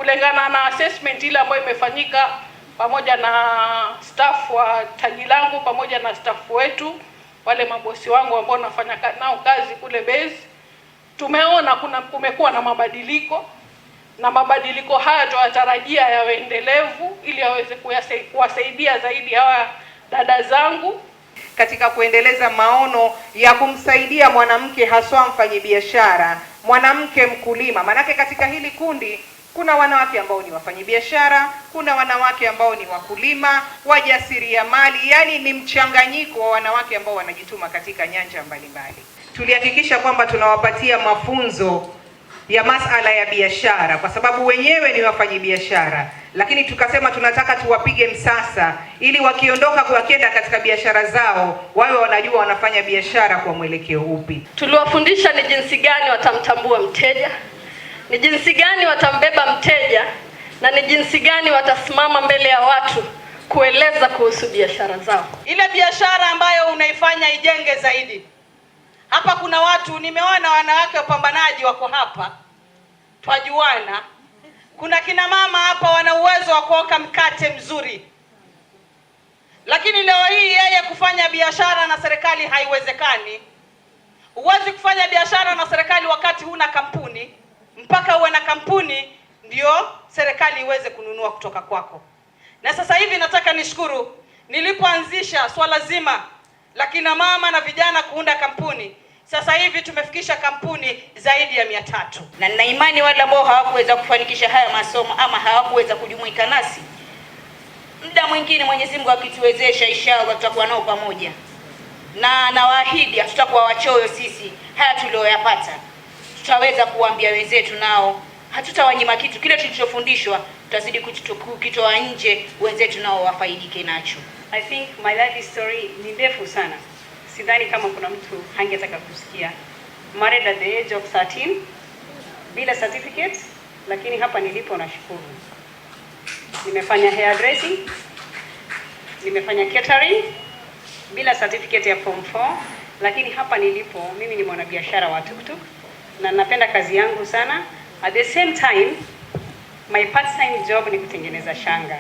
kulingana na assessment ile ambayo imefanyika pamoja na staff wa taji langu pamoja na staff wetu, wale mabosi wangu ambao nafanya nao kazi kule base, tumeona kumekuwa na mabadiliko, na mabadiliko haya tunatarajia yawe endelevu ili yaweze kuwasaidia zaidi hawa dada zangu katika kuendeleza maono ya kumsaidia mwanamke, haswa mfanyabiashara, mwanamke mkulima. Manake katika hili kundi kuna wanawake ambao ni wafanyabiashara, kuna wanawake ambao ni wakulima, wajasiriamali, yani ni mchanganyiko wa wanawake ambao wanajituma katika nyanja mbalimbali. Tulihakikisha kwamba tunawapatia mafunzo ya masala ya biashara kwa sababu wenyewe ni wafanyabiashara, lakini tukasema tunataka tuwapige msasa ili wakiondoka wakienda katika biashara zao wawe wanajua wanafanya biashara kwa mwelekeo upi. Tuliwafundisha ni jinsi gani watamtambua mteja, ni jinsi gani watambeba mteja, na ni jinsi gani watasimama mbele ya watu kueleza kuhusu biashara zao. Ile biashara ambayo unaifanya ijenge zaidi. Hapa kuna watu, nimeona wanawake wapambanaji wako hapa, twajuana. Kuna kina mama hapa wana uwezo wa kuoka mkate mzuri, lakini leo hii yeye kufanya biashara na serikali haiwezekani. Huwezi kufanya biashara na serikali wakati huna kampuni, mpaka uwe na kampuni ndio serikali iweze kununua kutoka kwako. Na sasa hivi nataka nishukuru, nilipoanzisha swala zima la kina mama na vijana kuunda kampuni, sasa hivi tumefikisha kampuni zaidi ya 300. Na nina imani wale ambao hawakuweza kufanikisha haya masomo ama hawakuweza kujumuika nasi, muda mwingine Mwenyezi Mungu akituwezesha, inshallah tutakuwa nao pamoja. Na nawaahidi hatutakuwa wachoyo sisi. Haya tulioyapata tutaweza kuambia wenzetu, nao hatutawanyima kitu. Kile tulichofundishwa tutazidi kukitoa nje, wenzetu nao wafaidike nacho. I think my life story ni ndefu sana. Sidhani kama kuna mtu hangetaka kusikia. Married at the age of 13 bila certificate, lakini hapa nilipo nashukuru. Nimefanya hairdressing, nimefanya catering bila certificate ya form 4, lakini hapa nilipo mimi ni mwanabiashara wa tuktuk na napenda kazi yangu sana. At the same time my part-time job ni kutengeneza shanga.